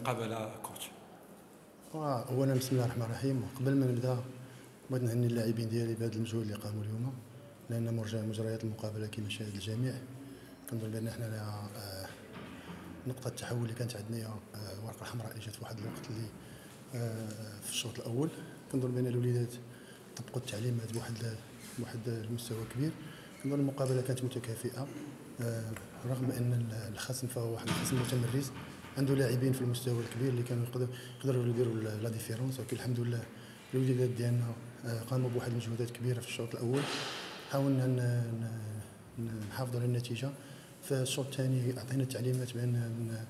المقابله كوتش؟ اولا بسم الله الرحمن الرحيم. قبل ما نبدا بغيت نهني اللاعبين ديالي بهذا المجهود اللي قاموا اليوم، لان مجريات المقابله كما شاهد الجميع كنظن بان حنا نقطه التحول اللي كانت عندنا هي الورقه الحمراء اللي جات في واحد الوقت اللي في الشوط الاول. كنظن بان الوليدات طبقوا التعليمات بواحد المستوى كبير. كنظن المقابله كانت متكافئه، رغم ان الخصم فهو واحد الخصم متمرس عنده لاعبين في المستوى الكبير اللي كانوا يقدروا يديروا لا ديفيرونس، ولكن الحمد لله الوليدات ديالنا قاموا بواحد المجهودات كبيره في الشوط الاول. حاولنا نحافظوا على النتيجه. في الشوط الثاني اعطينا التعليمات بان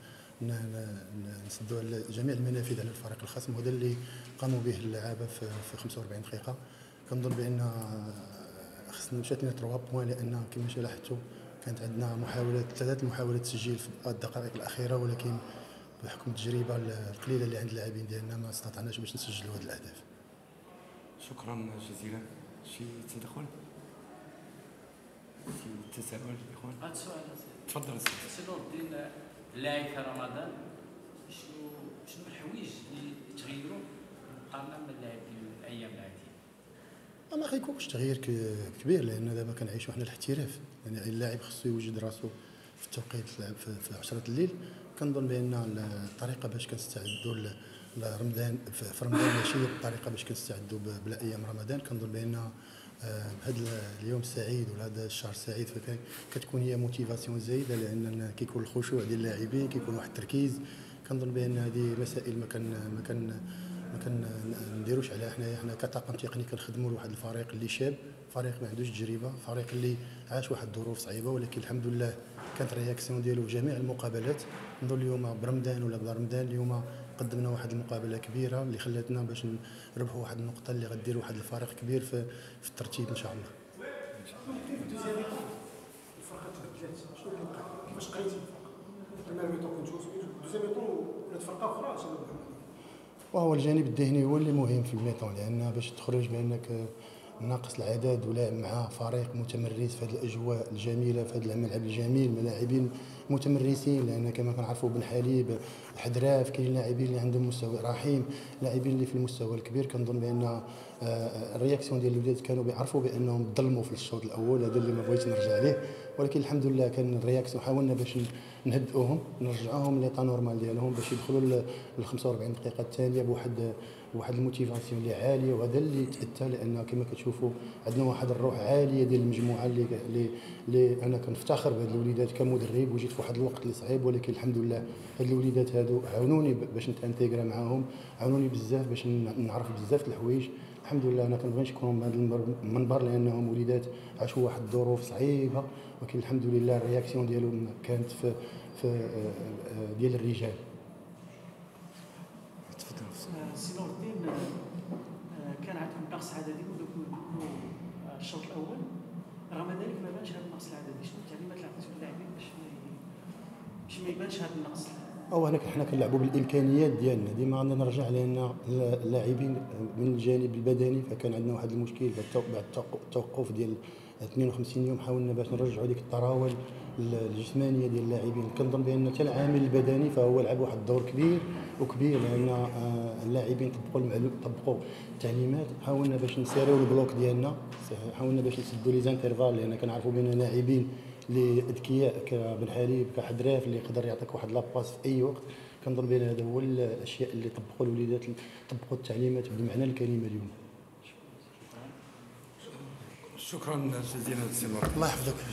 نسدوا على جميع المنافذ على الفريق الخصم، وهذا اللي قاموا به اللعابه في 45 دقيقه. كنظن بان خصنا مشات لنا 3 بوان، لان كما لاحظتوا كانت عندنا ثلاث محاولات تسجيل في الدقائق الاخيره، ولكن بحكم التجربه القليله اللي عند اللاعبين ديالنا ما استطعناش باش نسجلوا هذه الاهداف. شكرا جزيلا. شي تدخل؟ شي تساؤل اخوان؟ هذا السؤال تفضل سي نور الدين، اللاعب في رمضان شنو الحوايج اللي تغيروا مقارنه باللاعب الايام العاديه؟ ما غيكونش تغيير كبير، لان دابا كنعيشوا حنا الاحتراف، يعني اللاعب خصو يوجد راسو في التوقيت في 10 الليل. كنظن بان الطريقه باش كنستعدوا لرمضان في رمضان ماشي الطريقه باش كنستعدوا بلا ايام رمضان. كنظن بان هذا اليوم السعيد ولا هذا الشهر السعيد فكتكون هي موتيفاسيون زايده، لان كيكون الخشوع ديال اللاعبين، كيكون واحد التركيز. كنظن بان هذه مسائل ما كنديروش عليها حنا كطاقم تقني كنخدموا لواحد الفريق اللي شاب، فريق ما عندوش تجربه، فريق اللي عاش واحد الظروف صعيبه، ولكن الحمد لله كانت الرياكسيون ديالو في جميع المقابلات. نظن اليوم برمضان ولا بلا رمضان اليوم قدمنا واحد المقابله كبيره اللي خلاتنا باش نربحوا واحد النقطه اللي غدير واحد الفريق كبير في الترتيب ان شاء الله. الفرقه تبدلات، شنو اللي وقع؟ كيفاش قريتي الفرقه؟ كنتو دوزيام ميطون ولات فرقه اخرى شنو؟ وهو الجانب الذهني هو اللي مهم في الميطون، لان باش تخرج بانك ناقص العدد ولاعب مع فريق متمرس في هذه الاجواء الجميله، في هذا الملعب الجميل، من لاعبين متمرسين، لان كما كنعرفوا بن حليب الحدراف كاين لاعبين اللي عندهم مستوى رحيم، لاعبين اللي في المستوى الكبير. كنظن بان الرياكسيون ديال الولاد كانوا بيعرفوا بانهم ظلموا في الشوط الاول، هذا اللي ما بغيتش نرجع عليه، ولكن الحمد لله كان الرياكسيون حاولنا باش نهدئوهم نرجعوهم ليطا نورمال ديالهم باش يدخلوا ل 45 دقيقه الثانيه بواحد الموتيفاسيون اللي عاليه، وهذا اللي تاتى لان كما كتشوفوا عندنا واحد الروح عاليه ديال المجموعه اللي انا كنفتخر بهاد الوليدات كمدرب، وجيت في واحد الوقت اللي صعيب، ولكن الحمد لله هاد الوليدات هادو عاونوني باش نتانتيغرا معاهم، عاونوني بزاف باش نعرف بزاف الحوايج. الحمد لله انا كنبغي نشكرهم بهذا المنبر لانهم وليدات عاشوا واحد الظروف صعيبه، ولكن الحمد لله الرياكسيون ديالهم كانت في ديال الرجال. سي نور الدين، كان عندكم نقص عددي منذ الشوط الاول، رغم ذلك ما بانش هذا النقص العددي. شنو التعليمات اللي عطيتوا للاعبين باش ما يبانش هذا النقص؟ حنا كنلعبوا بالامكانيات ديالنا، ديما عندنا نرجع لان اللاعبين من الجانب البدني فكان عندنا واحد المشكل بعد التوقف ديال 52 يوم. حاولنا باش نرجعوا ديك التراول الجسمانيه ديال اللاعبين. كنظن بان حتى العامل البدني فهو لعب واحد الدور كبير لان اللاعبين طبقوا التعليمات. حاولنا باش نسيريو البلوك ديالنا، حاولنا باش نسدوا لي زانترفال، لان كنعرفوا بان لاعبين اللي اذكياء كبن حليب كحدراف اللي يقدر يعطيك واحد لاباس في اي وقت. كنظن بان هذا هو الاشياء اللي طبقوا الوليدات، طبقوا التعليمات بمعنى الكلمه اليوم. شكرا جزيلا سي نور. الله يحفظك.